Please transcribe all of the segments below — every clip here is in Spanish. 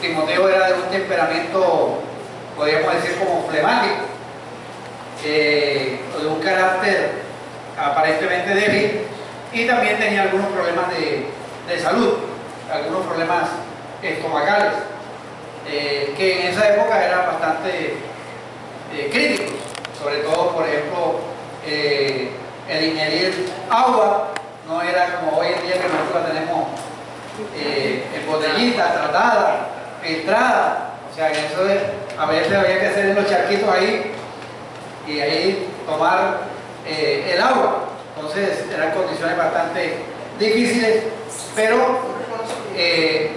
Timoteo era de un temperamento, podríamos decir, como flemático, de un carácter aparentemente débil, y también tenía algunos problemas de salud, algunos problemas estomacales, que en esa época eran bastante críticos, sobre todo, por ejemplo, el ingerir agua no era como hoy en día, que nosotros la tenemos en botellita, tratada, filtrada. O sea, que eso a veces había que hacer en los charquitos ahí y ahí tomar el agua. Entonces eran condiciones bastante difíciles, pero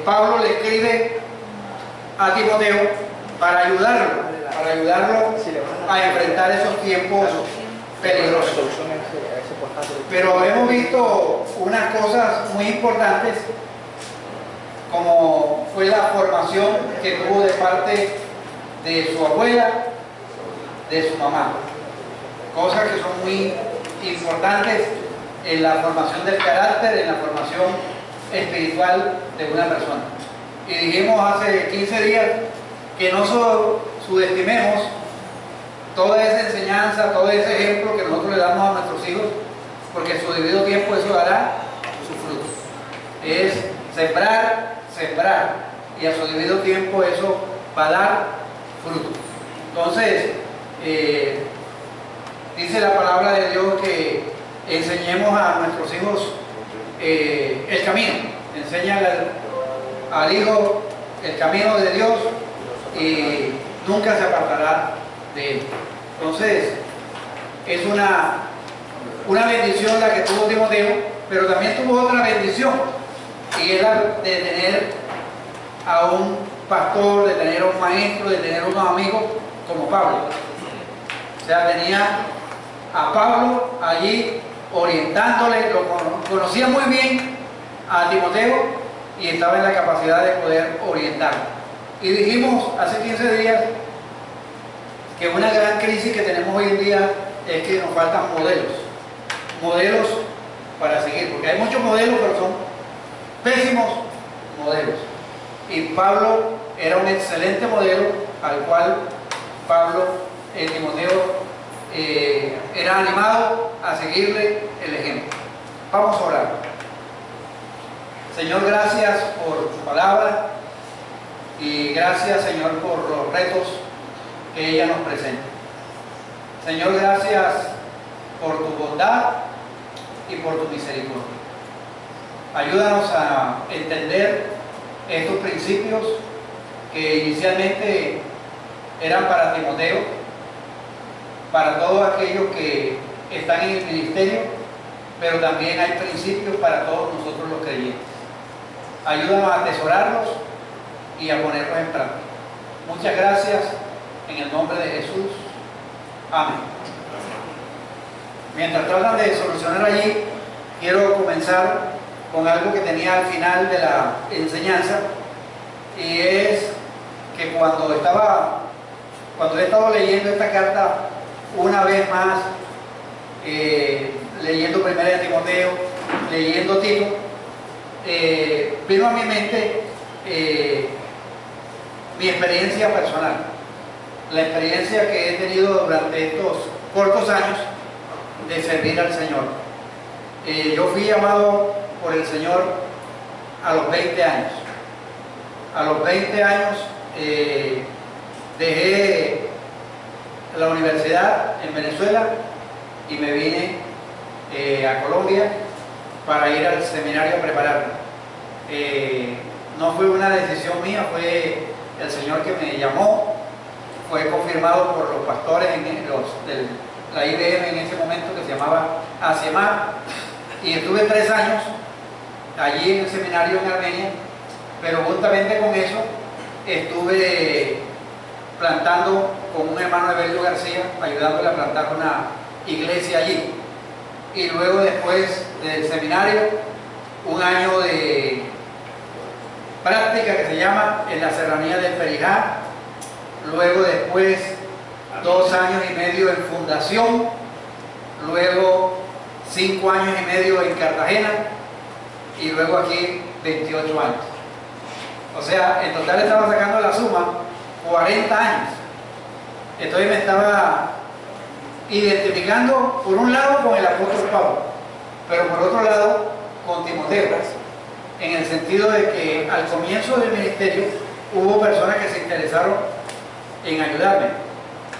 Pablo le escribe a Timoteo para ayudarlo a enfrentar esos tiempos peligrosos. Pero hemos visto unas cosas muy importantes, como fue la formación que tuvo de parte de su abuela, de su mamá. Cosas que son muy importantes en la formación del carácter, en la formación espiritual de una persona. Y dijimos hace 15 días que no subestimemos toda esa enseñanza, todo ese ejemplo que nosotros le damos a nuestros hijos, porque en su debido tiempo eso dará su fruto. Es sembrar, y a su debido tiempo eso va a dar fruto. Entonces, dice la palabra de Dios que enseñemos a nuestros hijos el camino. Enséñale al hijo el camino de Dios y nunca se apartará de él. Entonces, es una bendición la que tuvo Timoteo, pero también tuvo otra bendición, y es la de tener a un pastor, de tener a un maestro, de tener unos amigos como Pablo. O sea, tenía a Pablo allí orientándole, lo conocía muy bien a Timoteo y estaba en la capacidad de poder orientarlo. Y dijimos hace 15 días que una gran crisis que tenemos hoy en día es que nos faltan modelos para seguir, porque hay muchos modelos, pero son pésimos modelos. Y Pablo era un excelente modelo al cual Timoteo era animado a seguirle el ejemplo. Vamos a orar. Señor, gracias por tu palabra y gracias, Señor, por los retos que ella nos presenta. Señor, gracias por tu bondad y por tu misericordia. Ayúdanos a entender estos principios que inicialmente eran para Timoteo, para todos aquellos que están en el ministerio, pero también hay principios para todos nosotros los creyentes. Ayúdanos a atesorarlos y a ponerlos en práctica. Muchas gracias, en el nombre de Jesús. Amén. Mientras tratan de solucionar allí, quiero comenzar con algo que tenía al final de la enseñanza, y es que cuando he estado leyendo esta carta una vez más, leyendo Primera de Timoteo, leyendo Tito, vino a mi mente mi experiencia personal, la experiencia que he tenido durante estos cortos años de servir al Señor. Yo fui llamado por el Señor a los 20 años. A los 20 años dejé la universidad en Venezuela y me vine a Colombia para ir al seminario a prepararme. No fue una decisión mía, fue el Señor que me llamó. Fue confirmado por los pastores de la IBM en ese momento, que se llamaba ASEMAR, y estuve 3 años allí en el seminario en Armenia, pero juntamente con eso estuve plantando con un hermano Evelio García, ayudándole a plantar una iglesia allí. Y luego, después del seminario, un año de práctica que se llama en la serranía del Perijá. Luego, después, 2 años y medio en fundación. Luego 5 años y medio en Cartagena, y luego aquí 28 años. O sea, en total estaba sacando la suma 40 años. Entonces me estaba identificando por un lado con el apóstol Pablo, pero por otro lado con Timoteo, en el sentido de que al comienzo del ministerio hubo personas que se interesaron en ayudarme,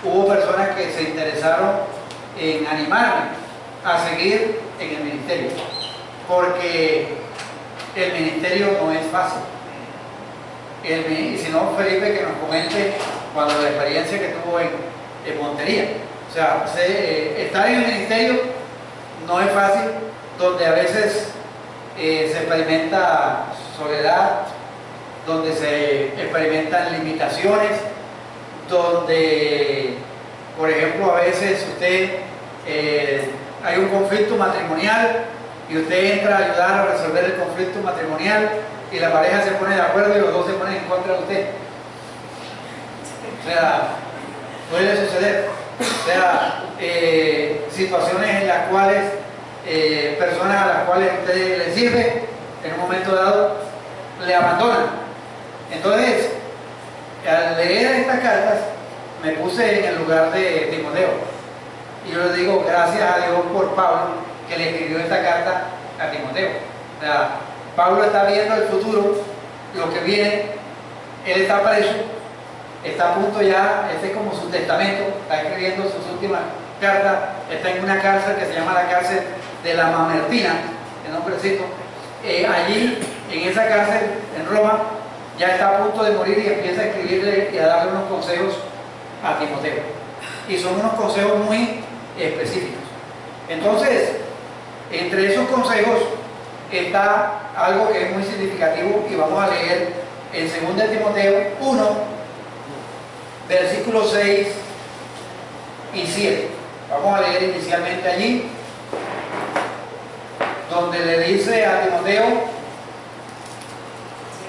hubo personas que se interesaron en animarme a seguir en el ministerio, porque el ministerio no es fácil. Y si no, Felipe que nos comente cuando la experiencia que tuvo en Montería. O sea, estar en el ministerio no es fácil, donde a veces se experimenta soledad, donde se experimentan limitaciones, donde, por ejemplo, a veces hay un conflicto matrimonial y usted entra a ayudar a resolver el conflicto matrimonial y la pareja se pone de acuerdo y los dos se ponen en contra de usted. O sea, puede suceder. O sea, situaciones en las cuales personas a las cuales usted le sirve, en un momento dado, le abandonan. Entonces, al leer estas cartas, me puse en el lugar de Timoteo. Y yo le digo, gracias a Dios por Pablo, que le escribió esta carta a Timoteo. O sea, Pablo está viendo el futuro, lo que viene, él está preso, está a punto ya, este es como su testamento, está escribiendo sus últimas cartas, está en una cárcel que se llama la cárcel de la Mamertina, el nombrecito. Allí, en esa cárcel, en Roma, ya está a punto de morir y empieza a escribirle y a darle unos consejos a Timoteo. Y son unos consejos muy específicos. Entonces, entre esos consejos está algo que es muy significativo y vamos a leer en 2 Timoteo 1, versículos 6 y 7. Vamos a leer inicialmente allí, donde le dice a Timoteo,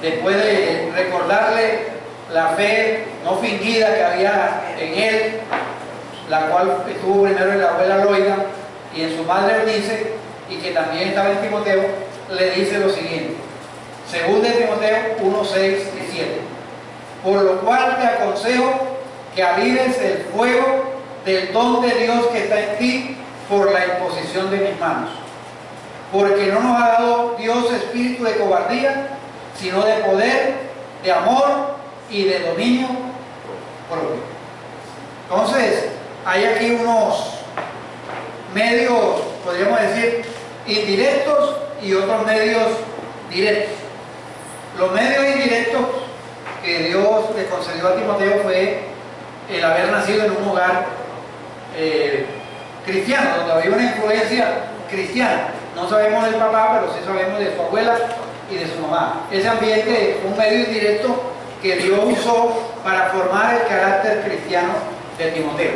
después de recordarle la fe no fingida que había en él, la cual estuvo primero en la abuela Loida y en su madre Eunice, y que también estaba en Timoteo, le dice lo siguiente, 2 Timoteo 1, 6 y 7. Por lo cual te aconsejo que avives el fuego del don de Dios que está en ti por la imposición de mis manos. Porque no nos ha dado Dios espíritu de cobardía, sino de poder, de amor y de dominio propio. Entonces, hay aquí unos medios, podríamos decir, indirectos y otros medios directos. Los medios indirectos que Dios le concedió a Timoteo fue el haber nacido en un hogar cristiano, donde había una influencia cristiana. No sabemos del papá, pero sí sabemos de su abuela y de su mamá. Ese ambiente fue un medio indirecto que Dios usó para formar el carácter cristiano de Timoteo.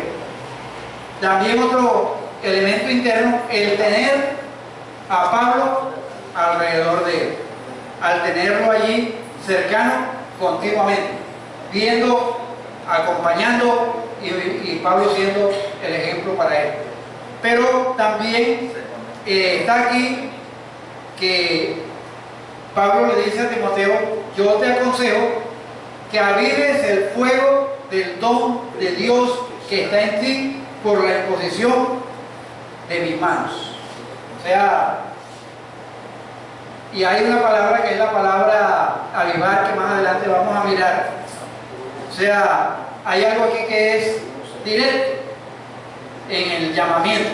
También otro elemento interno, el tener a Pablo alrededor de él, al tenerlo allí cercano continuamente, viendo, acompañando y Pablo siendo el ejemplo para él. Pero también está aquí que Pablo le dice a Timoteo, yo te aconsejo que avives el fuego del don de Dios que está en ti por la imposición de mis manos. O sea, y hay una palabra que es la palabra avivar, que más adelante vamos a mirar. O sea, hay algo aquí que es directo en el llamamiento,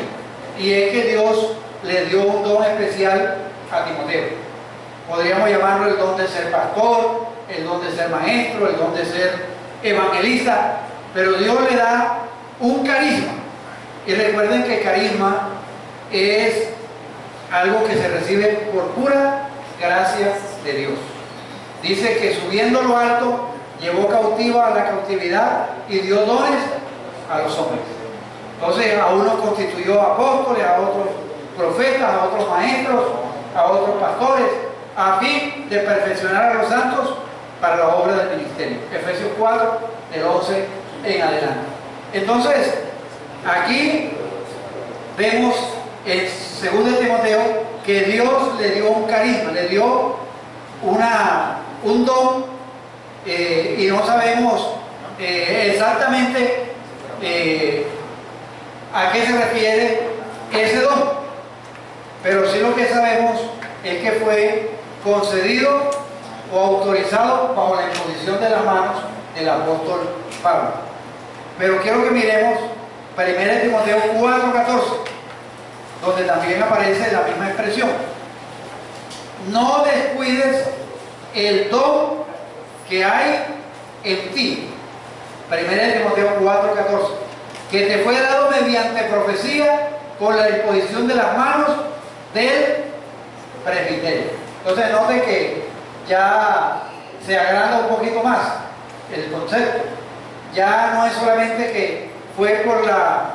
y es que Dios le dio un don especial a Timoteo. Podríamos llamarlo el don de ser pastor, el don de ser maestro, el don de ser evangelista, pero Dios le da un carisma. Y recuerden que carisma es algo que se recibe por pura gracia de Dios. Dice que subiendo lo alto, llevó cautiva a la cautividad y dio dones a los hombres. Entonces a unos constituyó apóstoles, a otros profetas, a otros maestros, a otros pastores, a fin de perfeccionar a los santos para la obra del ministerio. Efesios 4, del 11 en adelante. Entonces, aquí vemos en 2 Timoteo que Dios le dio un carisma, le dio un don y no sabemos exactamente a qué se refiere ese don, pero sí lo que sabemos es que fue concedido o autorizado bajo la imposición de las manos del apóstol Pablo. Pero quiero que miremos 1 Timoteo 4:14, donde también aparece la misma expresión. No descuides el don que hay en ti. 1 Timoteo 4:14, que te fue dado mediante profecía por la disposición de las manos del presbiterio. Entonces note que ya se agranda un poquito más el concepto. Ya no es solamente que fue por la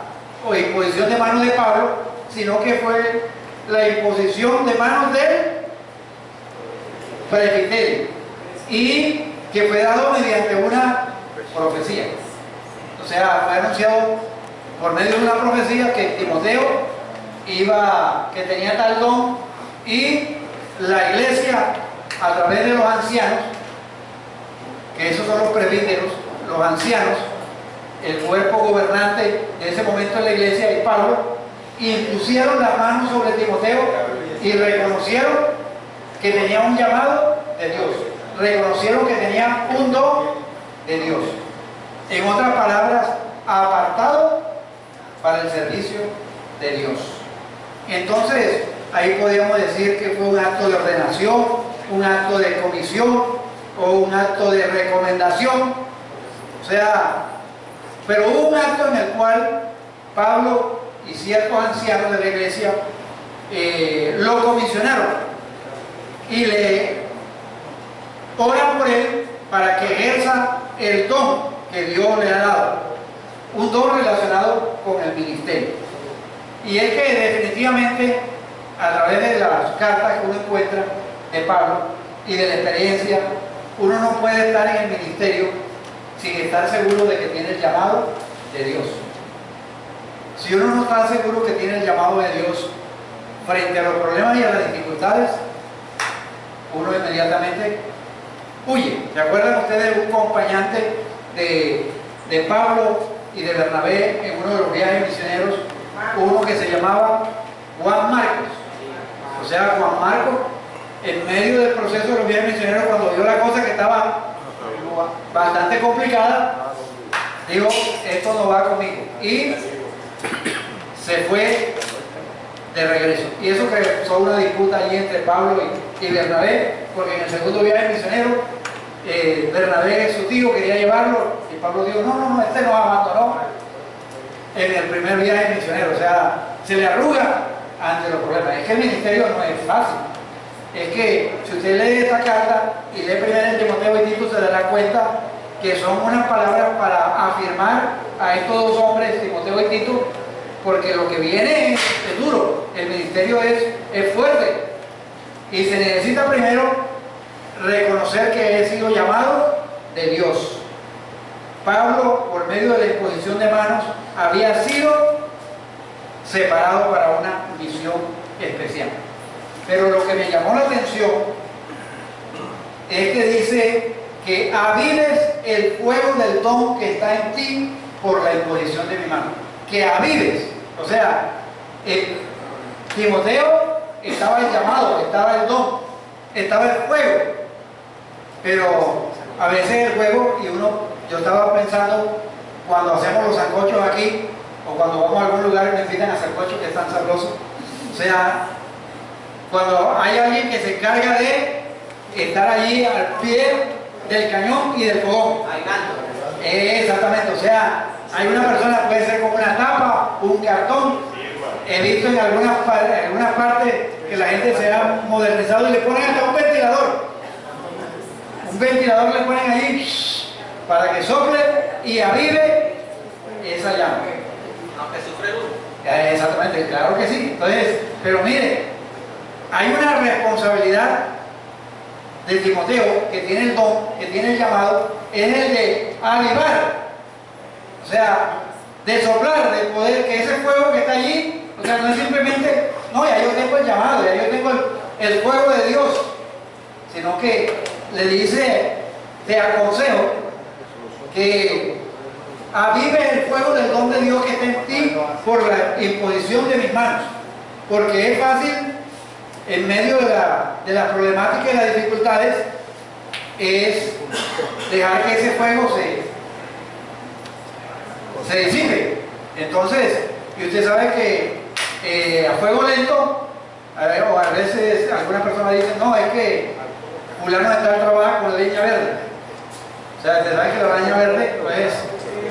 imposición de manos de Pablo, sino que fue la imposición de manos del presbiterio y que fue dado mediante una profecía. O sea, fue anunciado por medio de una profecía que Timoteo que tenía tal don, y la iglesia, a través de los ancianos, que esos son los presbíteros, los ancianos, el cuerpo gobernante de ese momento en la iglesia, y Pablo, impusieron las manos sobre Timoteo y reconocieron que tenía un llamado de Dios, reconocieron que tenía un don de Dios. En otras palabras, apartado para el servicio de Dios. Entonces, ahí podríamos decir que fue un acto de ordenación, un acto de comisión o un acto de recomendación. O sea, pero hubo un acto en el cual Pablo y ciertos ancianos de la iglesia lo comisionaron y le oran por él para que ejerza el don que Dios le ha dado, un don relacionado con el ministerio. Y es que definitivamente, a través de las cartas que uno encuentra de Pablo y de la experiencia, uno no puede estar en el ministerio sin estar seguro de que tiene el llamado de Dios. Si uno no está seguro que tiene el llamado de Dios frente a los problemas y a las dificultades, uno inmediatamente huye. ¿Se acuerdan ustedes de un acompañante de Pablo y de Bernabé en uno de los viajes misioneros? Uno que se llamaba Juan Marcos. O sea, Juan Marcos, en medio del proceso de los viajes misioneros, cuando vio la cosa que estaba bastante complicada, dijo, esto no va conmigo, y se fue de regreso. Y eso causó una disputa allí entre Pablo y Bernabé, porque en el segundo viaje misionero Bernabé, su tío, quería llevarlo, y Pablo dijo, no, este nos abandonó en el primer viaje misionero. O sea, se le arruga ante los problemas. Es que el ministerio no es fácil. Es que si usted lee esta carta y lee primero Timoteo y Tito, se dará cuenta que son unas palabras para afirmar a estos dos hombres, Timoteo y Tito, porque lo que viene es duro. El ministerio es fuerte, y se necesita primero reconocer que he sido llamado de Dios. Pablo, por medio de la imposición de manos, había sido separado para una misión especial. Pero lo que me llamó la atención es que dice que avives el fuego del don que está en ti por la imposición de mi mano. Que avives. O sea, Timoteo estaba el llamado, estaba el don, estaba el fuego. Pero a veces el fuego, yo estaba pensando, cuando hacemos los sancochos aquí, o cuando vamos a algún lugar y me invitan a sancochos que están sabrosos, o sea, cuando hay alguien que se encarga de estar allí al pie del cañón y del fogón. Exactamente, o sea, hay una persona, puede ser con una tapa, un cartón. He visto en algunas partes que la gente se ha modernizado y le ponen hasta un ventilador. Un ventilador le ponen ahí para que sople y avive esa llama. Aunque sufre luz. Exactamente, claro que sí. Entonces, pero mire, hay una responsabilidad de Timoteo, que tiene el don, que tiene el llamado, es el de avivar, o sea, de soplar, de poder, que ese fuego que está allí, o sea, no es simplemente, no, ya yo tengo el llamado, ya yo tengo el fuego de Dios, sino que le dice te aconsejo que avives el fuego del don de Dios que está en ti por la imposición de mis manos, porque es fácil en medio de la problemática y las dificultades es dejar que ese fuego se disipe. Entonces, y usted sabe que a fuego lento, o a veces alguna persona dice, no, es que fulano de tal trabaja con leña verde. O sea, usted sabe que la leña verde pues,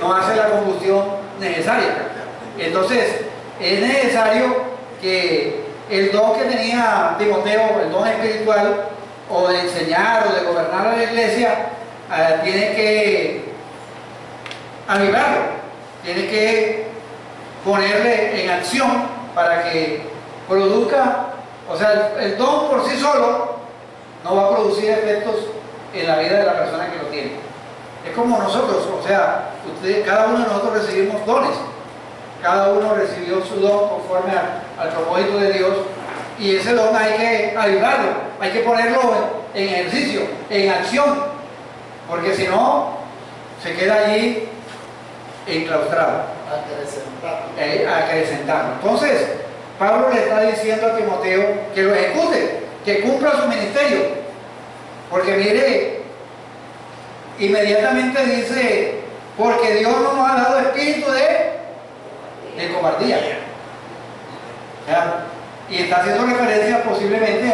no hace la combustión necesaria. Entonces, es necesario que el don que tenía Timoteo, el don espiritual, o de enseñar o de gobernar a la iglesia, tiene que avivarlo, tiene que ponerle en acción para que produzca, o sea, el don por sí solo no va a producir efectos en la vida de la persona que lo tiene. Es como nosotros, o sea, cada uno de nosotros recibimos dones, cada uno recibió su don conforme al propósito de Dios, y ese don hay que avivarlo, hay que ponerlo en ejercicio, en acción, porque si no, se queda allí enclaustrado. Acrecentarlo. Entonces, Pablo le está diciendo a Timoteo que lo ejecute, que cumpla su ministerio, porque mire, inmediatamente dice, porque Dios no nos ha dado espíritu de cobardía. ¿Ya? Y está haciendo referencia posiblemente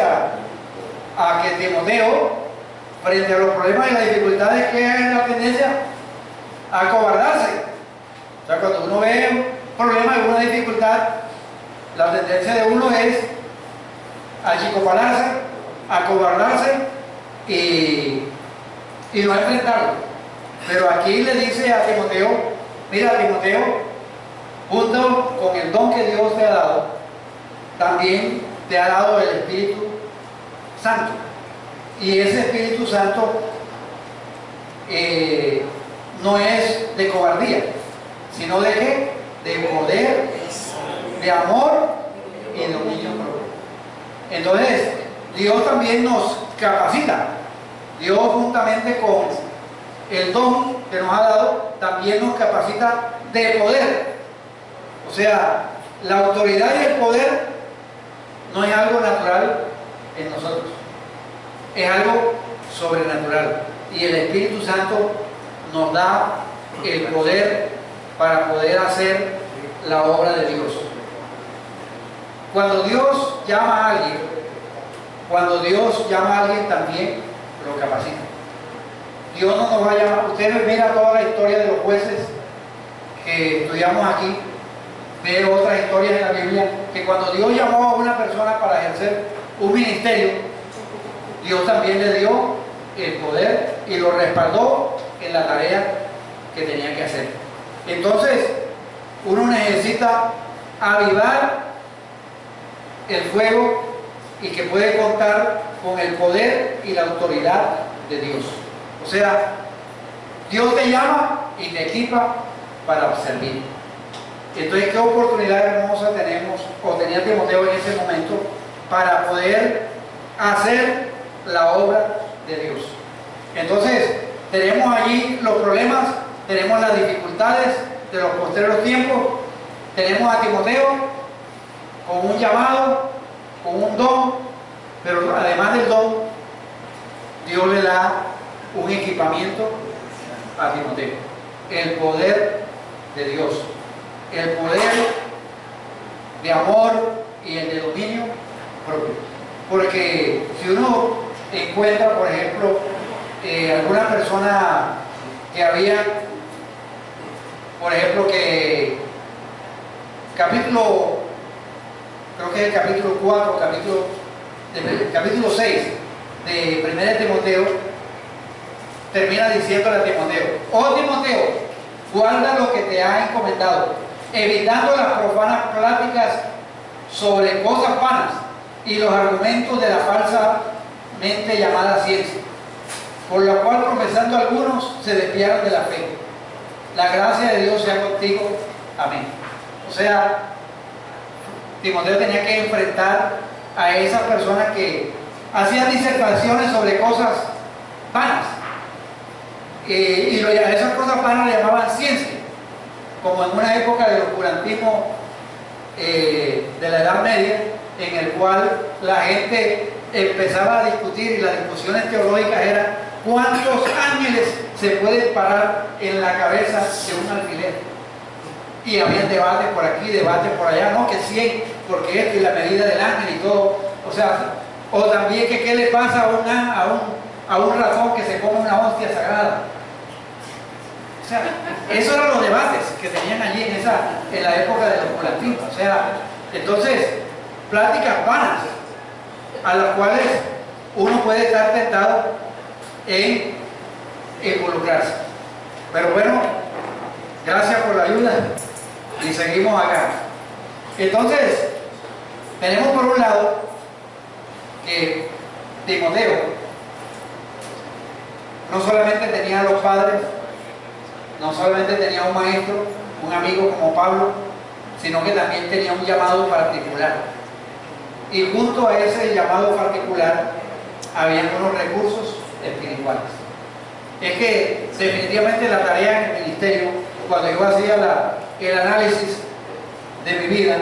a que Timoteo, frente a los problemas y las dificultades que hay en la tendencia a acobardarse. O sea, cuando uno ve un problema, alguna dificultad, la tendencia de uno es achicopalarse, acobardarse y no enfrentarlo. Pero aquí le dice a Timoteo, mira Timoteo, junto con el don que Dios te ha dado, también te ha dado el Espíritu Santo. Y ese Espíritu Santo no es de cobardía, sino de ¿qué? De poder, de amor y de dominio propio. Entonces, Dios también nos capacita. Dios, juntamente con el don que nos ha dado, también nos capacita de poder. O sea, la autoridad y el poder no es algo natural en nosotros, es algo sobrenatural. Y el Espíritu Santo nos da el poder para poder hacer la obra de Dios. Cuando Dios llama a alguien, también lo capacita. Dios no nos va a llamar. Ustedes miran toda la historia de los jueces que estudiamos aquí, ve otras historias en la Biblia, que cuando Dios llamó a una persona para ejercer un ministerio, Dios también le dio el poder y lo respaldó en la tarea que tenía que hacer. Entonces, uno necesita avivar el fuego y que puede contar con el poder y la autoridad de Dios. O sea, Dios te llama y te equipa para servir. Entonces, ¿qué oportunidad hermosa tenemos, o tenía Timoteo en ese momento, para poder hacer la obra de Dios? Entonces, tenemos allí los problemas, tenemos las dificultades de los postreros tiempos, tenemos a Timoteo con un llamado, con un don, pero además del don, Dios le da un equipamiento a Timoteo, el poder de Dios, el poder de amor y el de dominio propio. Porque si uno encuentra, por ejemplo, alguna persona que había, por ejemplo, que capítulo, creo que es el capítulo 4, capítulo 6 de 1 Timoteo, termina diciéndole a Timoteo: oh Timoteo, guarda lo que te ha encomendado, evitando las profanas pláticas sobre cosas vanas y los argumentos de la falsamente llamada ciencia, por la cual profesando algunos se desviaron de la fe. La gracia de Dios sea contigo. Amén. O sea, Timoteo tenía que enfrentar a esas personas que hacían disertaciones sobre cosas vanas, esas cosas vanas le llamaban ciencia, como en una época del oscurantismo de la Edad Media, en el cual la gente empezaba a discutir, y las discusiones teológicas eran cuántos ángeles se pueden parar en la cabeza de un alfiler. Y había debates por aquí, debates por allá, no, que 100, porque esto y la medida del ángel y todo. O sea, o también que qué le pasa a un ratón que se come una hostia sagrada. O sea, esos eran los debates que tenían allí en la época de los oscurantismo. O sea, entonces, pláticas vanas, a las cuales uno puede estar tentado en involucrarse. Pero bueno, gracias por la ayuda y seguimos acá. Entonces, tenemos por un lado que Timoteo no solamente tenía los padres, no solamente tenía un maestro, un amigo como Pablo, sino que también tenía un llamado particular. Y junto a ese llamado particular había unos recursos espirituales. Es que definitivamente la tarea en el ministerio, cuando yo hacía el análisis de mi vida,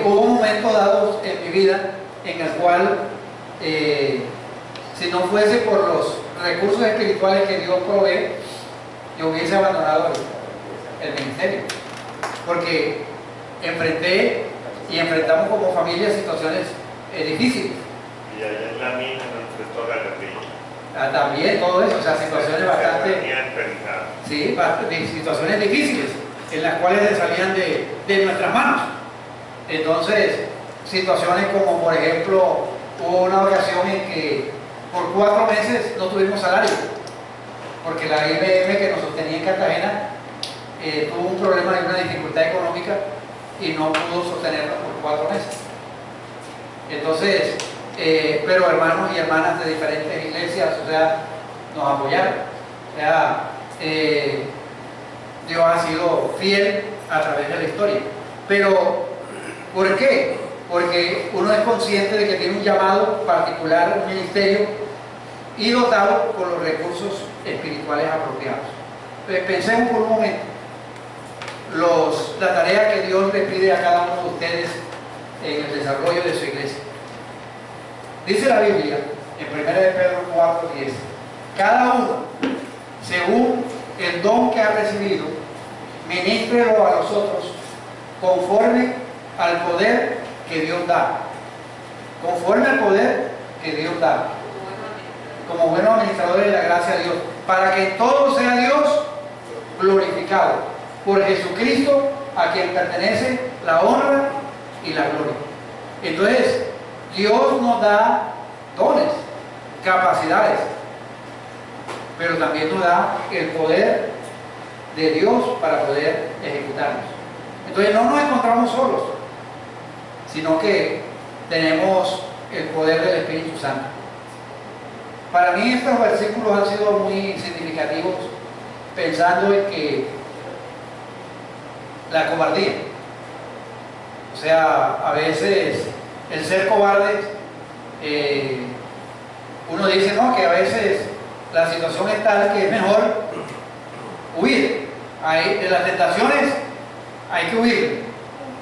hubo momentos dados en mi vida en el cual, si no fuese por los recursos espirituales que Dios provee, yo hubiese abandonado el ministerio, porque enfrentamos como familia situaciones difíciles. Y allá en la mina nos prestó la guerrilla. También todo eso, o sea, situaciones bastante... Sí, situaciones difíciles, en las cuales le salían de nuestras manos. Entonces, situaciones como, por ejemplo, hubo una ocasión en que por 4 meses no tuvimos salario, porque la IBM que nos sostenía en Cartagena tuvo un problema y una dificultad económica y no pudo sostenernos por 4 meses. Entonces, pero hermanos y hermanas de diferentes iglesias, o sea, nos apoyaron. O sea, Dios ha sido fiel a través de la historia. Pero, ¿por qué? Porque uno es consciente de que tiene un llamado particular, un ministerio, y dotado con los recursos espirituales apropiados. Pensemos por un momento la tarea que Dios le pide a cada uno de ustedes en el desarrollo de su iglesia. Dice la Biblia en 1 Pedro 4:10: cada uno, según el don que ha recibido, ministrelo a los otros conforme al poder que Dios da. Conforme al poder que Dios da. Como buenos administradores de la gracia de Dios, para que todo sea Dios glorificado por Jesucristo, a quien pertenece la honra y la gloria. Entonces, Dios nos da dones, capacidades, pero también nos da el poder de Dios para poder ejecutarlos. Entonces no nos encontramos solos, sino que tenemos el poder del Espíritu Santo. Para mí estos versículos han sido muy significativos, pensando en que la cobardía, o sea, a veces el ser cobarde, uno dice, no, que a veces la situación es tal que es mejor huir. De las tentaciones hay que huir,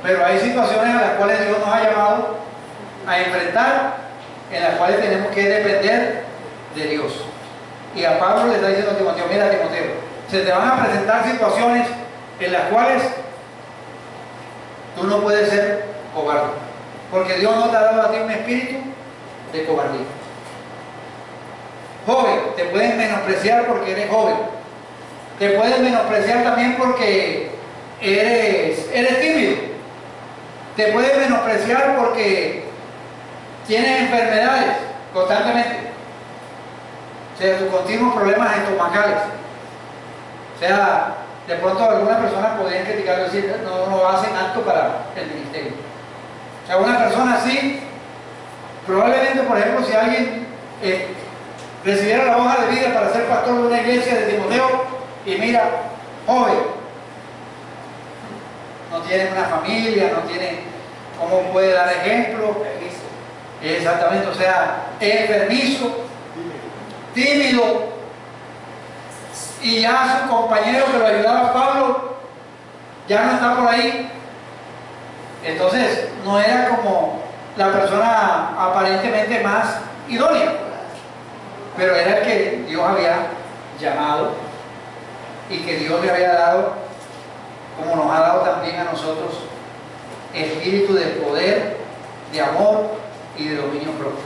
pero hay situaciones a las cuales Dios nos ha llamado a enfrentar, en las cuales tenemos que depender de Dios. Y a Pablo le está diciendo a Timoteo: mira, Timoteo, se te van a presentar situaciones en las cuales tú no puedes ser cobarde, porque Dios no te ha dado a ti un espíritu de cobardía. Joven, te pueden menospreciar porque eres joven, te pueden menospreciar también porque eres tímido, te pueden menospreciar porque tienes enfermedades constantemente, o sea, tus continuos problemas estomacales. O sea, de pronto algunas personas podrían criticar y decir, no hacen acto para el ministerio. O sea, una persona así, probablemente, por ejemplo, si alguien recibiera la hoja de vida para ser pastor de una iglesia de Timoteo, y mira, joven, no tiene una familia, no tiene cómo puede dar ejemplo. Exactamente, o sea, es enfermizo, tímido, y ya su compañero que lo ayudaba a Pablo ya no está por ahí. Entonces no era como la persona aparentemente más idónea, pero era el que Dios había llamado y que Dios le había dado, como nos ha dado también a nosotros, espíritu de poder, de amor y de dominio propio.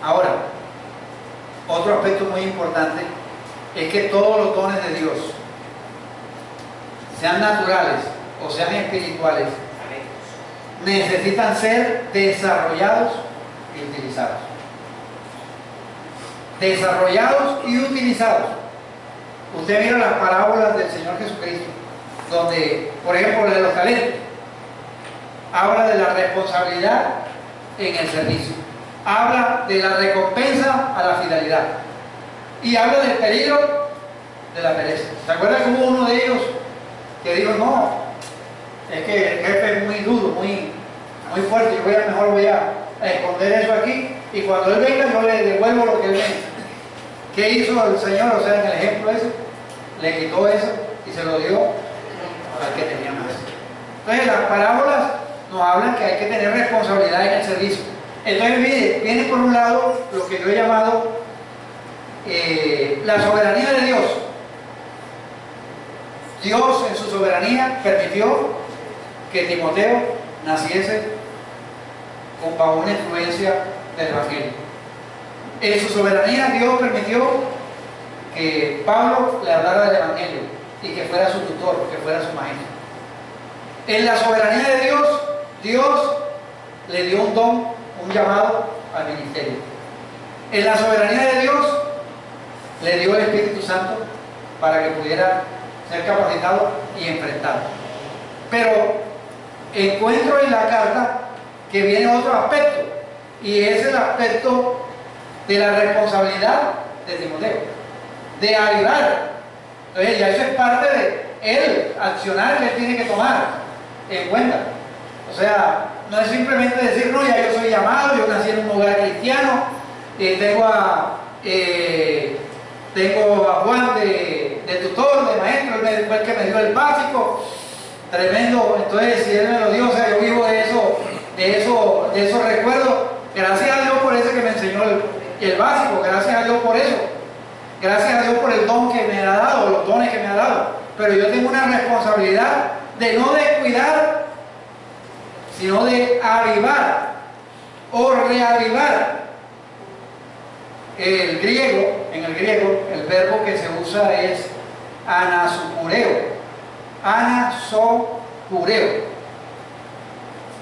Ahora, otro aspecto muy importante es que todos los dones de Dios, sean naturales o sean espirituales, necesitan ser desarrollados y utilizados. Desarrollados y utilizados. Usted mira las parábolas del Señor Jesucristo, donde, por ejemplo, la de los talentos, habla de la responsabilidad en el servicio, habla de la recompensa a la fidelidad y habla del peligro de la pereza. ¿Se acuerdan que hubo uno de ellos que dijo, no, es que el jefe es muy duro, muy fuerte, yo mejor voy a esconder eso aquí y cuando él venga yo le devuelvo lo que él me... ¿Qué hizo el Señor? O sea, en el ejemplo ese, le quitó eso y se lo dio al que tenía más. Entonces las parábolas nos hablan que hay que tener responsabilidad en el servicio. Entonces viene por un lado lo que yo he llamado la soberanía de Dios. Dios en su soberanía permitió que Timoteo naciese bajo una influencia del Evangelio. En su soberanía Dios permitió que Pablo le hablara del Evangelio y que fuera su tutor, que fuera su maestro. En la soberanía de Dios, Dios le dio un don, un llamado al ministerio. En la soberanía de Dios le dio el Espíritu Santo para que pudiera ser capacitado y enfrentado. Pero encuentro en la carta que viene otro aspecto, y es el aspecto de la responsabilidad de Timoteo, de ayudar. Entonces ya eso es parte de él, accionar que él tiene que tomar en cuenta. O sea, no es simplemente decir, no, ya yo soy llamado, yo nací en un hogar cristiano, tengo a Juan de tutor, de maestro, él fue el que me dio el básico, tremendo. Entonces, si él me lo dio, o sea, yo vivo de esos recuerdos. Gracias a Dios por ese que me enseñó el básico, gracias a Dios por eso, gracias a Dios por el don que me ha dado, los dones que me ha dado. Pero yo tengo una responsabilidad de no descuidar, sino de avivar o reavivar. En el griego, el verbo que se usa es anasopureo. Anasopureo.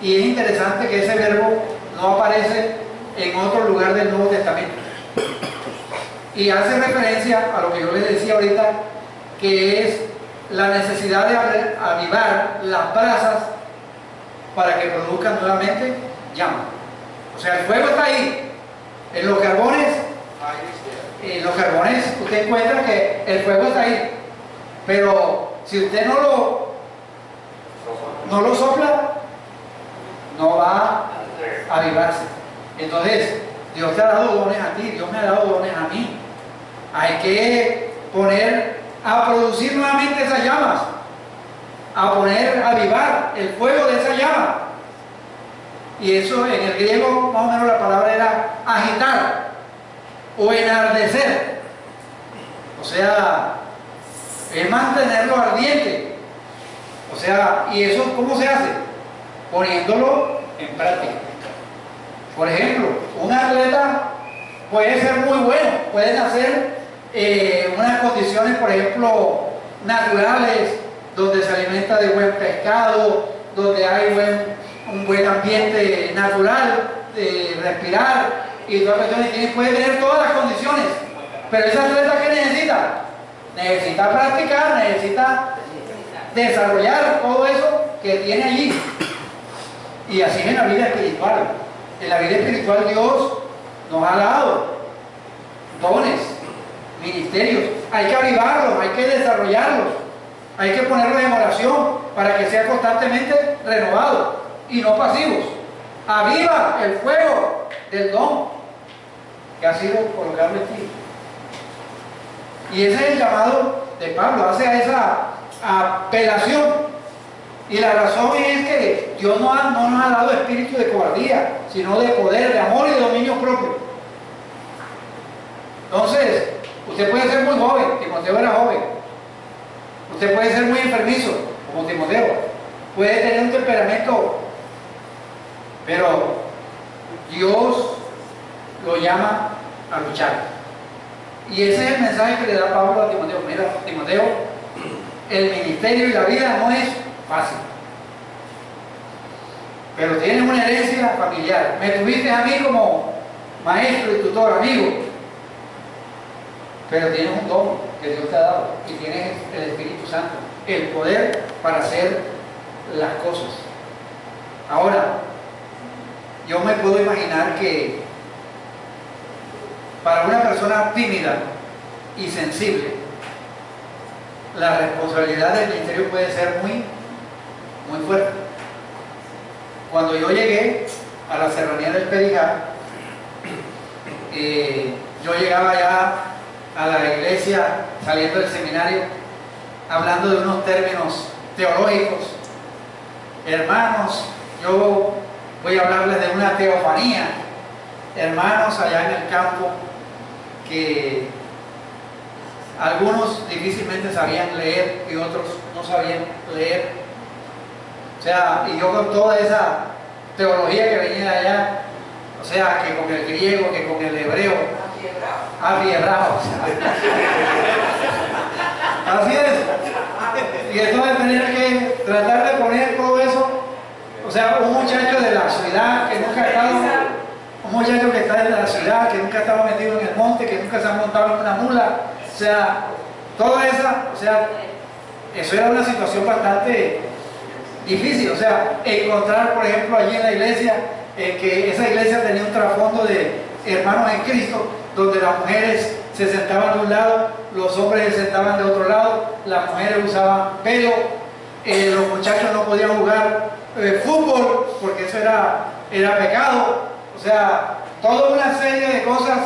Y es interesante que ese verbo no aparece en otro lugar del Nuevo Testamento. Y hace referencia a lo que yo les decía ahorita, que es la necesidad de avivar las brasas para que produzcan nuevamente llama. O sea, el fuego está ahí. En los carbones, usted encuentra que el fuego está ahí. Pero si usted no lo sopla, no va a avivarse. Entonces, Dios te ha dado dones a ti, Dios me ha dado dones a mí. Hay que poner a producir nuevamente esas llamas, a avivar el fuego de esa llama. Y eso en el griego, más o menos la palabra era agitar o enardecer. O sea, es mantenerlo ardiente. O sea, ¿y eso cómo se hace? Poniéndolo en práctica. Por ejemplo, un atleta puede ser muy bueno, pueden hacer unas condiciones, por ejemplo, naturales, donde se alimenta de buen pescado, donde hay un buen ambiente natural de respirar y todas las cuestiones, puede tener todas las condiciones, pero ese atleta, ¿qué necesita? Necesita practicar, necesita desarrollar todo eso que tiene allí. Y así en la vida espiritual. En la vida espiritual Dios nos ha dado dones, ministerios. Hay que avivarlos, hay que desarrollarlos, hay que ponerlos en oración para que sea constantemente renovado y no pasivos. Aviva el fuego del don que ha sido colocado en ti. Y ese es el llamado de Pablo, hace esa apelación. Y la razón es que Dios no nos ha dado espíritu de cobardía, sino de poder, de amor y de dominio propio. Entonces, usted puede ser muy joven, Timoteo era joven. Usted puede ser muy enfermizo, como Timoteo. Puede tener un temperamento, pero Dios lo llama a luchar. Y ese es el mensaje que le da Pablo a Timoteo. Mira, Timoteo, el ministerio y la vida no es fácil, pero tienes una herencia familiar. Me tuviste a mí como maestro y tutor, amigo, pero tienes un don que Dios te ha dado y tienes el Espíritu Santo, el poder para hacer las cosas. Ahora, yo me puedo imaginar que para una persona tímida y sensible, la responsabilidad del ministerio puede ser muy fuerte. Cuando yo llegué a la serranía del Perijá, yo llegaba ya a la iglesia saliendo del seminario hablando de unos términos teológicos. Hermanos, yo voy a hablarles de una teofanía. Hermanos allá en el campo que algunos difícilmente sabían leer y otros no sabían leer. O sea, y yo con toda esa teología que venía de allá, o sea, que con el griego, que con el hebreo, afiebrado. Así es. Y entonces tenía que tratar de poner todo eso. O sea, un muchacho de la ciudad que nunca ha estado, un muchacho que está en la ciudad, que nunca ha estado metido en el monte, que nunca se ha montado en una mula, o sea, toda esa, o sea, eso era una situación bastante difícil. O sea, encontrar, por ejemplo, allí en la iglesia, que esa iglesia tenía un trasfondo de hermanos en Cristo, donde las mujeres se sentaban de un lado, los hombres se sentaban de otro lado, las mujeres usaban velo, los muchachos no podían jugar fútbol porque eso era pecado. O sea, toda una serie de cosas,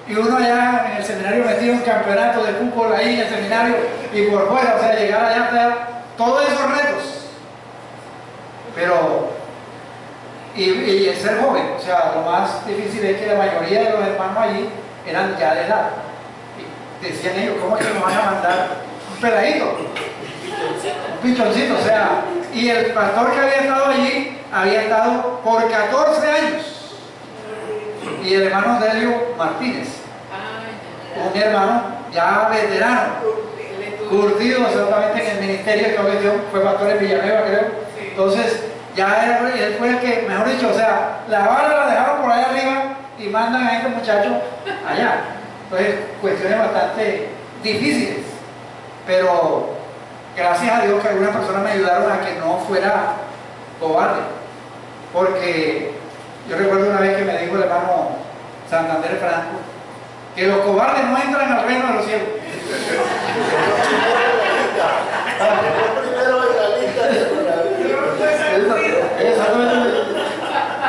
y uno allá en el seminario metido en campeonato de fútbol ahí en el seminario y por fuera, o sea, llegar allá, todos esos retos. Pero, y el ser joven, o sea, lo más difícil es que la mayoría de los hermanos allí eran ya de edad. Y decían ellos, ¿cómo es que nos van a mandar un peladito? Un pichoncito, o sea, y el pastor que había estado allí, había estado por 14 años. Y el hermano Delio Martínez, un hermano ya veterano, curtido absolutamente en el ministerio, que fue pastor en Villanueva, creo. Entonces, ya él fue el que, mejor dicho, o sea, la vara la dejaron por allá arriba y mandan a este muchacho allá. Entonces, cuestiones bastante difíciles, pero gracias a Dios que algunas personas me ayudaron a que no fuera cobarde, porque yo recuerdo una vez que me dijo el hermano Santander Franco que los cobardes no entran al reino de los cielos.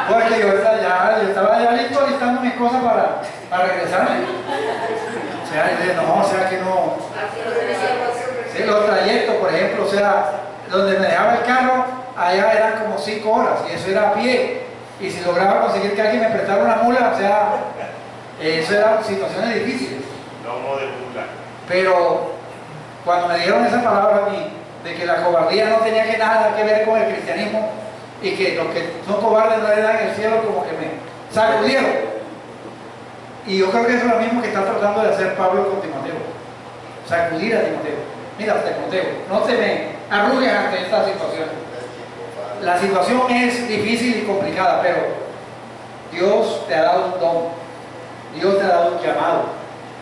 Porque yo estaba ya listo listando mis cosas para regresarme. O sea, yo dije, no, o sea que no. Sí, los trayectos, por ejemplo, o sea, donde me dejaba el carro, allá eran como 5 horas y eso era a pie. Y si lograba conseguir que alguien me prestara una mula, o sea, eso eran situaciones difíciles. Lomo de mula. Pero cuando me dieron esa palabra a mí, de que la cobardía no tenía nada que ver con el cristianismo y que los que son cobardes no le dan el cielo, como que me sacudieron. Y yo creo que eso es lo mismo que está tratando de hacer Pablo con Timoteo. Sacudir a Timoteo. Mira, Timoteo, no te me arrugues ante esta situación. La situación es difícil y complicada, pero Dios te ha dado un don, Dios te ha dado un llamado,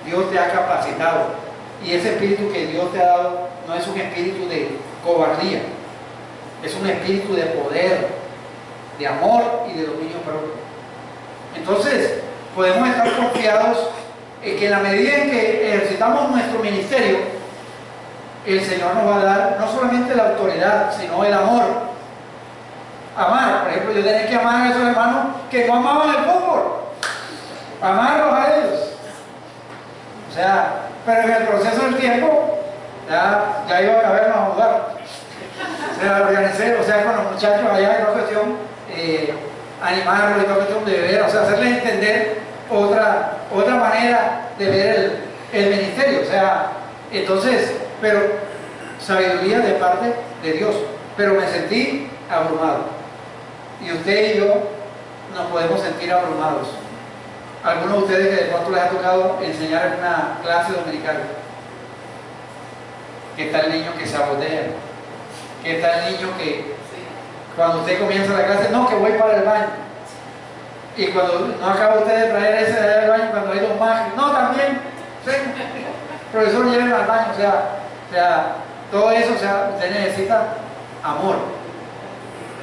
Dios te ha capacitado, y ese espíritu que Dios te ha dado no es un espíritu de cobardía, es un espíritu de poder, de amor y de dominio propio. Entonces, podemos estar confiados en que en la medida en que ejercitamos nuestro ministerio, el Señor nos va a dar no solamente la autoridad, sino el amor. Amar, por ejemplo, yo tenía que amar a esos hermanos que no amaban el fútbol, amarlos a ellos. O sea, Pero en el proceso del tiempo, ya iba a vernos a jugar. O sea, organicé, o sea, con los muchachos allá, en una cuestión, animarlos, en una cuestión de ver, o sea, hacerles entender otra manera de ver el ministerio. O sea, entonces, pero sabiduría de parte de Dios. Pero me sentí abrumado. Y usted y yo nos podemos sentir abrumados. Algunos de ustedes que de pronto les ha tocado enseñar en una clase dominical. ¿Qué tal el niño que sabotea? ¿Qué tal el niño que cuando usted comienza la clase, no, que voy para el baño? Y cuando no acaba usted de traer ese de al baño, cuando hay dos más, no, también, sí, profesor, llévenlo al baño. O sea, todo eso, o sea, usted necesita amor.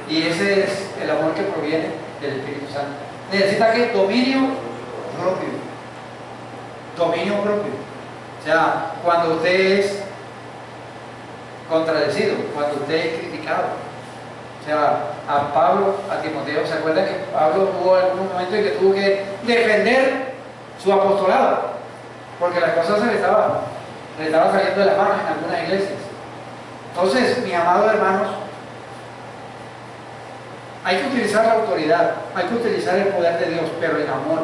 Y ese es el amor que proviene del Espíritu Santo. Necesita que dominio propio. Dominio propio. O sea, cuando usted es contradecido, cuando usted es criticado. O sea, a Pablo, a Timoteo, ¿se acuerdan que Pablo hubo algún momento en que tuvo que defender su apostolado? Porque las cosas se le estaban saliendo de las manos en algunas iglesias. Entonces, mis amados hermanos, hay que utilizar la autoridad, hay que utilizar el poder de Dios, pero en amor,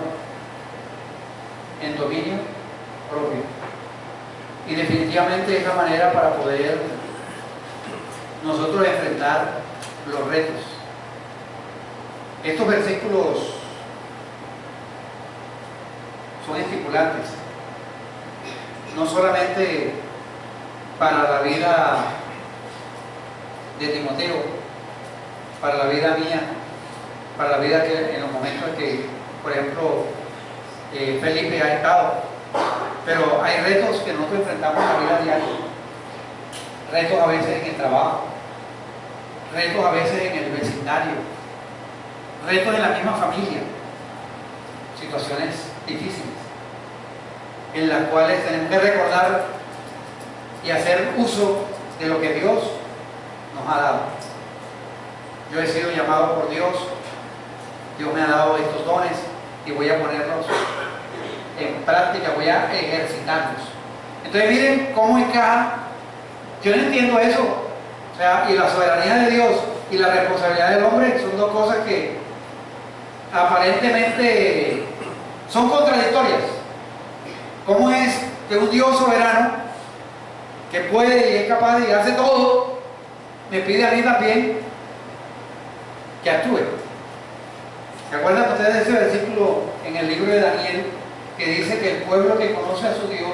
en dominio propio. Y definitivamente es la manera para poder nosotros enfrentar los retos. Estos versículos son estimulantes, no solamente para la vida de Timoteo, para la vida mía, para la vida que en los momentos en que, por ejemplo, Felipe ha estado, pero hay retos que nosotros enfrentamos en la vida diaria, retos a veces en el trabajo, retos a veces en el vecindario, retos en la misma familia, situaciones difíciles, en las cuales tenemos que recordar y hacer uso de lo que Dios nos ha dado. Yo he sido llamado por Dios, Dios me ha dado estos dones y voy a ponerlos en práctica, voy a ejercitarlos. Entonces miren cómo encaja. Yo no entiendo eso. O sea, y la soberanía de Dios y la responsabilidad del hombre son dos cosas que aparentemente son contradictorias. ¿Cómo es que un Dios soberano que puede y es capaz de hacer todo me pide a mí también que actúe? ¿Se acuerdan ustedes de ese versículo en el libro de Daniel que dice que el pueblo que conoce a su Dios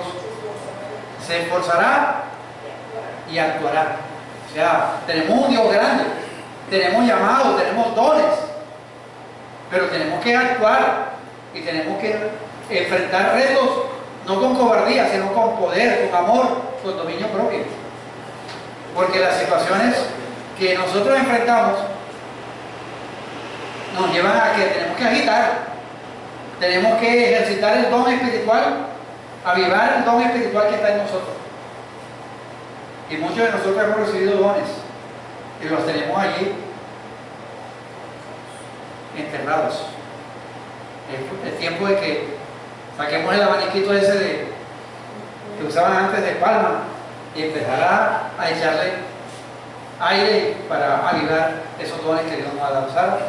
se esforzará y actuará? O sea, tenemos un Dios grande, tenemos llamados, tenemos dones, pero tenemos que actuar y tenemos que enfrentar retos no con cobardía, sino con poder, con amor, con dominio propio. Porque las situaciones que nosotros enfrentamos nos llevan a que tenemos que agitar, tenemos que ejercitar el don espiritual, avivar el don espiritual que está en nosotros. Y muchos de nosotros hemos recibido dones y los tenemos allí enterrados. Es tiempo de que saquemos el abaniquito ese que usaban antes de palma y empezar a echarle aire para avivar esos dones que Dios nos ha dado. ¿Sabes?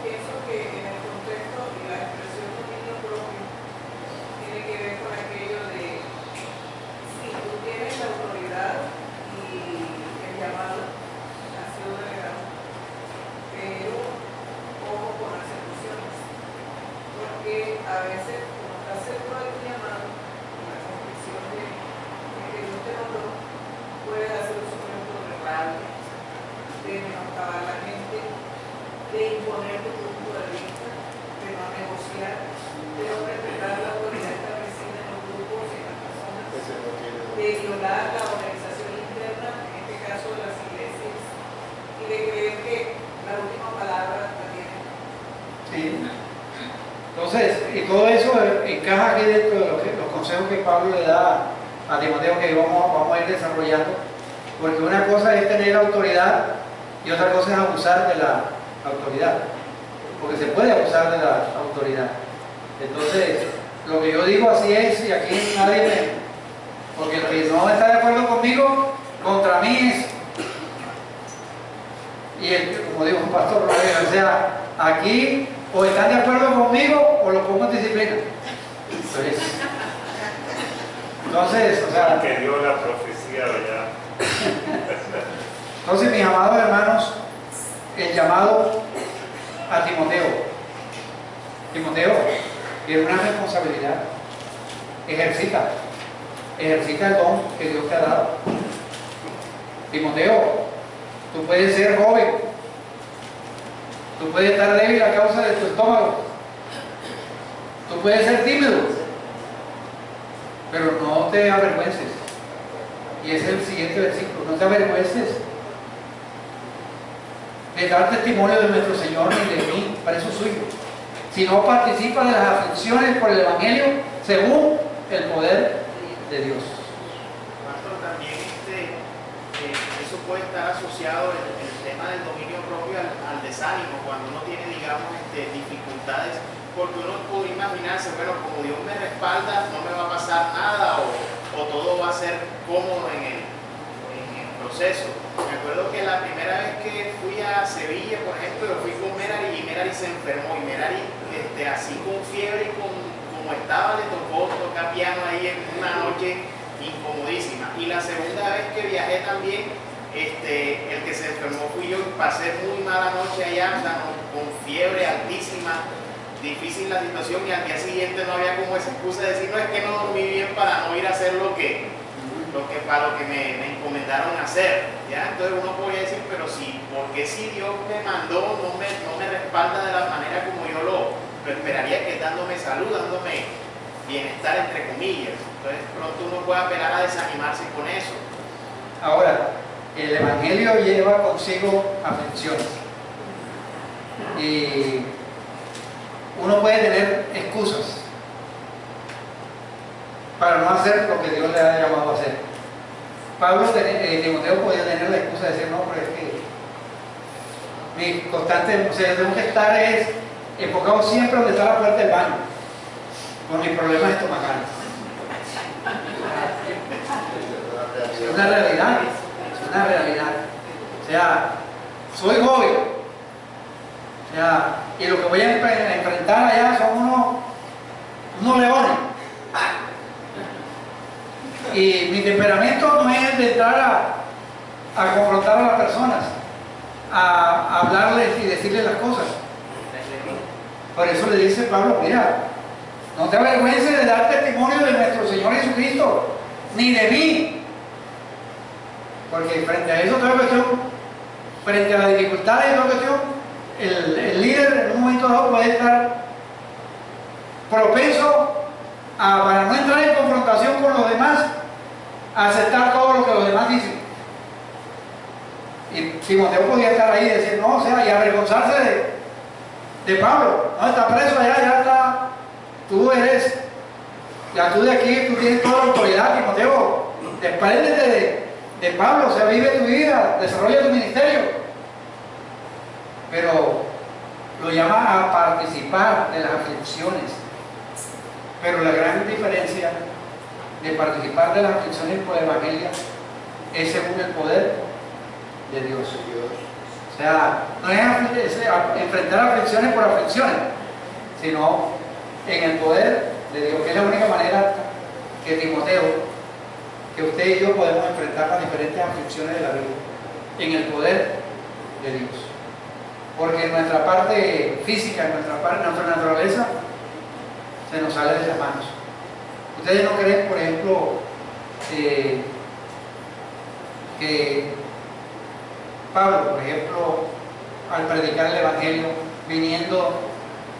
Pienso que en el contexto y la expresión dominio propio tiene que ver con aquello de si tú tienes la autoridad y el llamado ha sido delegado, pero ojo con las emociones, porque a veces como estás seguro de tu llamado y la convicción de que Dios te mandó, puedes hacer un sufrimiento de rabia, de menoscabar a la gente, de imponer tu punto de vista, de no negociar, de no respetar la autoridad establecida en los grupos y en las personas, de violar la organización interna, en este caso de las iglesias, y de creer que la última palabra la tiene. Sí. Entonces, y todo eso encaja aquí dentro de los consejos que Pablo le da a Timoteo, que vamos a ir desarrollando, porque una cosa es tener autoridad y otra cosa es abusar de la autoridad, porque se puede abusar de la autoridad. Entonces, Lo que yo digo así es, y aquí nadie me... Porque el que no está de acuerdo conmigo, contra mí es. Y como digo un pastor, o sea, aquí o están de acuerdo conmigo o lo pongo en disciplina. Entonces, o sea... Que dio la profecía, ¿verdad? Entonces, mis amados hermanos, el llamado a Timoteo. Timoteo tiene una responsabilidad. Ejercita el don que Dios te ha dado. Timoteo, tú puedes ser joven, tú puedes estar débil a causa de tu estómago, tú puedes ser tímido, pero no te avergüences. Y ese es el siguiente versículo: no te avergüences de dar testimonio de nuestro Señor ni de mí, para eso suyo, si no participa de las aflicciones por el Evangelio según el poder de Dios. Pastor, también eso puede estar asociado el tema del dominio propio al desánimo, cuando uno tiene, digamos, dificultades, porque uno puede imaginarse, bueno, como Dios me respalda, no me va a pasar nada, o todo va a ser cómodo en el proceso. Me acuerdo que la primera vez que fui a Sevilla, por ejemplo, yo fui con Merari y Merari se enfermó, y Merari así con fiebre y como estaba, le tocó tocar piano ahí en una noche incomodísima. Y la segunda vez que viajé también, el que se enfermó fui yo, pasé muy mala noche allá, o sea, con fiebre altísima, difícil la situación, y al día siguiente no había como esa excusa de decir, no, es que no dormí bien para no ir a hacer para lo que me encomendaron hacer, ¿ya? Entonces uno podría decir, pero sí, porque si Dios me mandó, no me respalda de la manera como yo lo esperaría, que dándome salud, dándome bienestar, entre comillas. Entonces pronto uno puede apelar a desanimarse con eso. Ahora, el Evangelio lleva consigo aflicciones, y uno puede tener excusas para no hacer lo que Dios le ha llamado a hacer. Timoteo podía tener la excusa de decir, no, pero es que mi constante, o sea, yo tengo que estar enfocado siempre donde está la puerta del baño, con mis problemas estomacales. Es una realidad, es una realidad. O sea, soy joven, o sea, y lo que voy a enfrentar allá son unos leones. Y mi temperamento no es de entrar a confrontar a las personas, a hablarles y decirles las cosas. Por eso le dice Pablo, mira, no te avergüences de dar testimonio de nuestro Señor Jesucristo, ni de mí. Porque frente a eso, toda cuestión, frente a la dificultad y toda cuestión, el líder en un momento dado puede estar propenso para no entrar en confrontación con los demás, a aceptar todo lo que los demás dicen. Y Timoteo podía estar ahí y decir, no, o sea, y avergonzarse de Pablo. No, está preso allá, ya está, ya tú de aquí, tú tienes toda la autoridad, Timoteo, despréndete de Pablo, o sea, vive tu vida, desarrolla tu ministerio. Pero lo llama a participar de las aflicciones. Pero la gran diferencia de participar de las aflicciones por el Evangelio es según el poder de Dios. O sea, no es enfrentar aflicciones por aflicciones, sino en el poder de Dios, que es la única manera que Timoteo, que usted y yo podemos enfrentar las diferentes aflicciones de la vida, en el poder de Dios. Porque nuestra parte física, nuestra naturaleza, se nos sale de las manos. ¿Ustedes no creen, por ejemplo, que Pablo, por ejemplo, al predicar el Evangelio, viniendo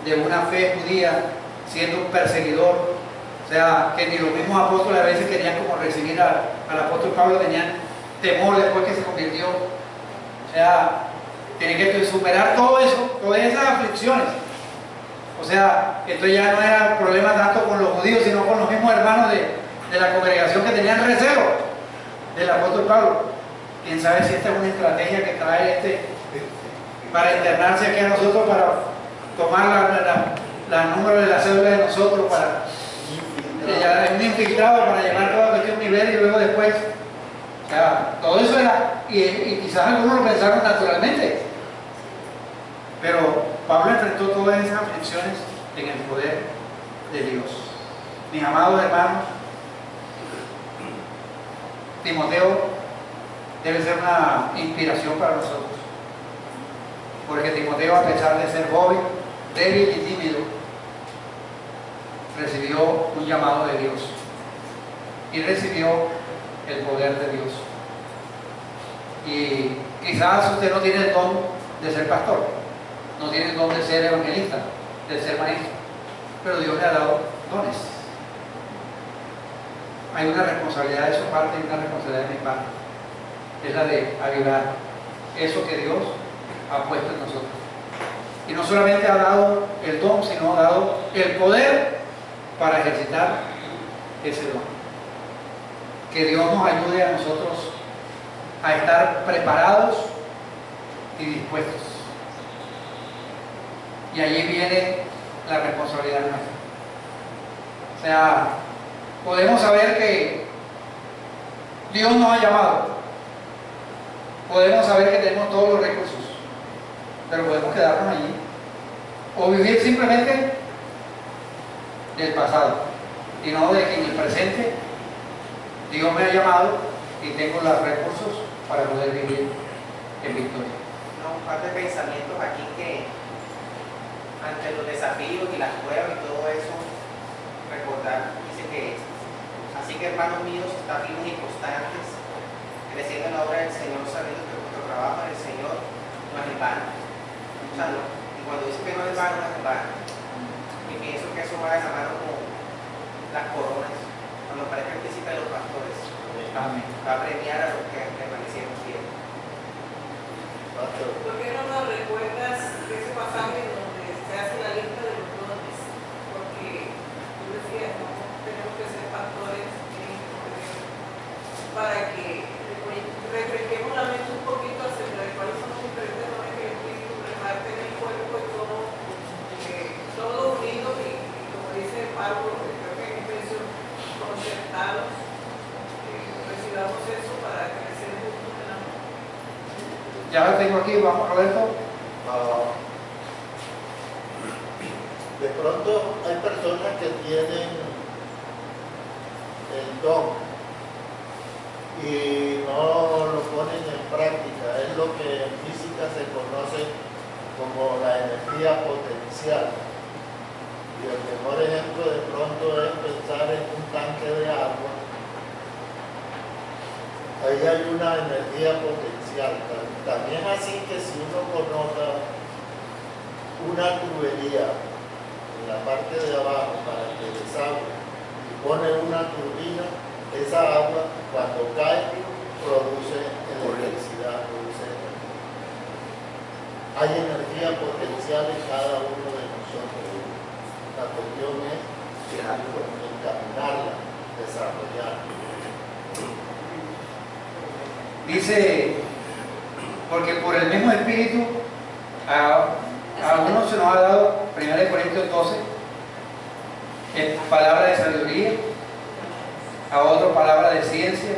de una fe judía, siendo un perseguidor, o sea, que ni los mismos apóstoles a veces querían como recibir al apóstol Pablo, tenían temor después que se convirtió, o sea, tienen que superar todo eso, todas esas aflicciones. O sea, esto ya no era problema tanto con los judíos, sino con los mismos hermanos de la congregación, que tenían recelo del apóstol Pablo. Quién sabe si esta es una estrategia que trae para internarse aquí a nosotros, para tomar la número de la cédula de nosotros, para ya un infiltrado para llevar toda cuestión nivel y luego después. O sea, todo eso era, y quizás algunos lo pensaron naturalmente, pero Pablo enfrentó todas esas aflicciones en el poder de Dios. Mis amados hermanos, Timoteo debe ser una inspiración para nosotros, porque Timoteo, a pesar de ser joven, débil y tímido, recibió un llamado de Dios y recibió el poder de Dios. Y quizás usted no tiene el don de ser pastor, no tiene el don de ser evangelista, de ser maestro, pero Dios le ha dado dones. Hay una responsabilidad de su parte y una responsabilidad de mi parte, es la de avivar eso que Dios ha puesto en nosotros. Y no solamente ha dado el don, sino ha dado el poder para ejercitar ese don. Que Dios nos ayude a nosotros a estar preparados y dispuestos. Y allí viene la responsabilidad nuestra. O sea, podemos saber que Dios nos ha llamado. Podemos saber que tenemos todos los recursos, pero podemos quedarnos allí o vivir simplemente del pasado y no de que en el presente Dios me ha llamado y tengo los recursos para poder vivir en victoria. Un par de pensamientos aquí que ante los desafíos y las pruebas y todo eso, recordar, dice que así que hermanos míos, están firmes y constantes, creciendo en la obra del Señor, sabiendo que vuestro trabajo en el Señor no es en vano. O sea, no, y cuando dice que no es en vano, no es en vano. Y pienso que eso va de la mano con las coronas, cuando aparezca el príncipe de los pastores. Amén. Va a premiar a los que permanecieron fieles. ¿Por qué no nos recuerdas de ese pasaje donde se hace la lista de los dones? Porque tú decías, no tenemos que ser pastores para que refresquemos la mente un poquito acerca de cuáles son los diferentes dones que el Espíritu reparte en el cuerpo y todo unido y como dice Pablo, creo que en expresión, concertados, recibamos eso para crecer juntos en amor. Ya lo tengo aquí, vamos Roberto. De pronto hay personas que tienen el don y no lo ponen en práctica. Es lo que en física se conoce como la energía potencial. Y el mejor ejemplo de pronto es pensar en un tanque de agua. Ahí hay una energía potencial. También así que si uno coloca una tubería en la parte de abajo para que desagüe y pone una turbina, esa agua cuando cae produce electricidad, produce energía. Hay energía potencial en cada uno de nosotros. La cuestión es encaminarla, desarrollarla. Dice, porque por el mismo Espíritu a uno se nos ha dado, 1 Corintios 12, palabra de sabiduría, a otro palabra de ciencia,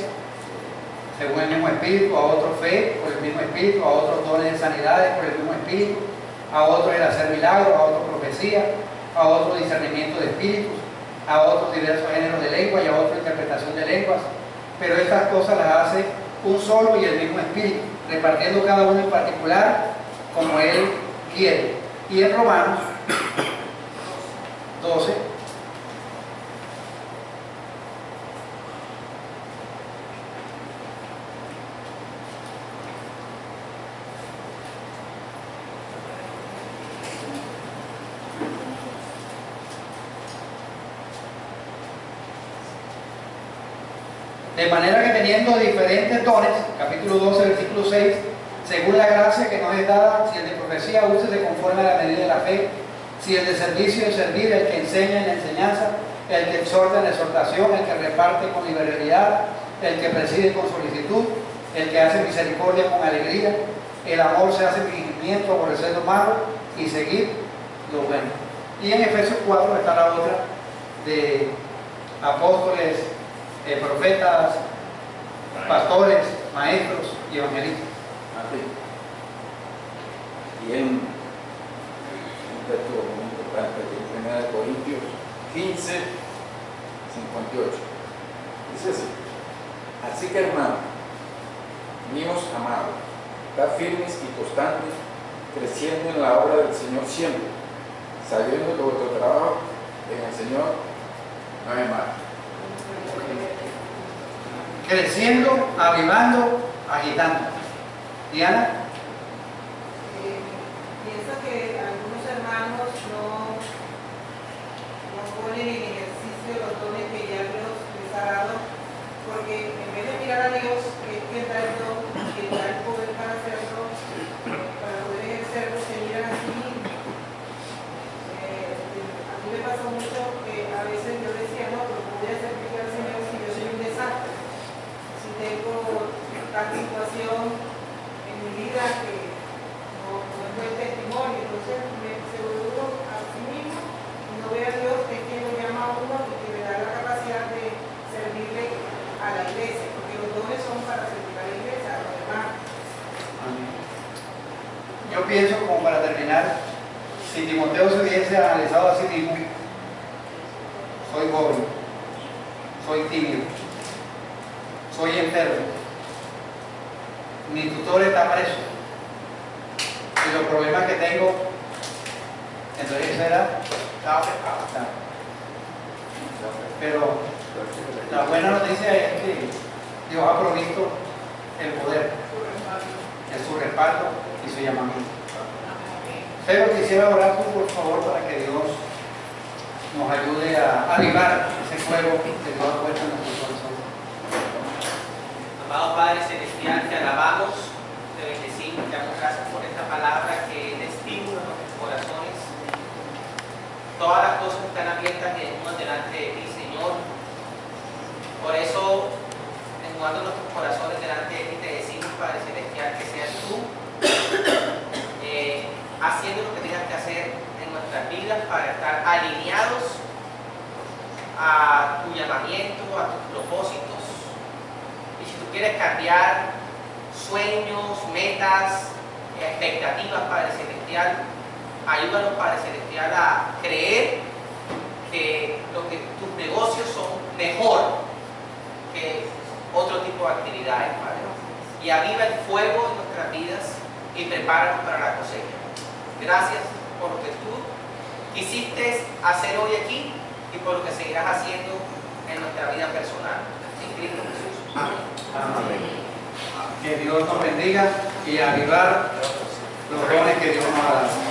según el mismo Espíritu, a otro fe, por el mismo Espíritu, a otros dones de sanidades, por el mismo Espíritu, a otros el hacer milagros, a otros profecía, a otros discernimiento de espíritus, a otros diversos géneros de lengua y a otros interpretación de lenguas, pero estas cosas las hace un solo y el mismo Espíritu, repartiendo cada uno en particular como Él quiere. Y en Romanos 12, de manera que teniendo diferentes dones, capítulo 12, versículo 6, según la gracia que nos es dada, si el de profecía, úsese conforme a la medida de la fe, si el de servicio, el servir, el que enseña en la enseñanza, el que exhorta en la exhortación, el que reparte con liberalidad, el que preside con solicitud, el que hace misericordia con alegría, el amor se hace fingimiento, aborrecer lo malo y seguir lo bueno. Y en Efesios 4 está la otra de apóstoles, profetas, pastores, maestros y evangelistas. Así. Y en un texto muy importante de 1 Corintios 15, 58. Dice así: así que, hermanos míos amados, estad firmes y constantes, creciendo en la obra del Señor siempre, sabiendo que vuestro trabajo en el Señor no es malo. Creciendo, avivando, agitando. Diana. Pienso que algunos hermanos no ponen en ejercicio los dones que ya Dios les ha dado, porque en vez de mirar a Dios, que es quien da el don, quien da el poder para hacerlo, para poder ejercerlo, se miran a sí mismos. A mí me pasó mucho que a veces yo decía, no, pero ¿cómo voy a servir al Señor si yo soy un desastre? Si tengo tal situación en mi vida que no es buen testimonio, entonces se vuelve uno a sí mismo y no ve a Dios, que es quien lo llama a uno y que le da la capacidad de servirle a la iglesia, porque los dones son para servir a la iglesia, a los demás. Yo pienso, como para terminar, si Timoteo se hubiese analizado a sí mismo: soy joven, soy tímido, soy enfermo, mi tutor está preso y los problemas que tengo, entonces será. Pero la buena noticia es que Dios ha provisto el poder, es su respaldo y su llamamiento. Pero quisiera orar por favor para que Dios nos ayude a avivar ese fuego que Dios ha puesto en nuestro corazón. Amado Padre Celestial, te alabamos, te bendecimos, te damos gracias por esta palabra que es de estímulo a nuestros corazones. Todas las cosas están abiertas y desnudas delante de ti, Señor. Por eso, desnudando nuestros corazones delante de ti, te decimos, Padre Celestial, que seas tú haciendo lo que tengas que hacer en nuestras vidas para estar alineados a tu llamamiento, a tus propósitos. Y si tú quieres cambiar sueños, metas, expectativas, Padre Celestial, ayúdanos, Padre Celestial, a creer que tus negocios son mejor que otro tipo de actividades, Padre. Y aviva el fuego en nuestras vidas y prepáranos para la cosecha. Gracias por lo que tú quisiste hacer hoy aquí y por lo que seguirás haciendo en nuestra vida personal. En Cristo Jesús. Amén. Amén. Que Dios nos bendiga y avivar los dones que Dios nos ha dado.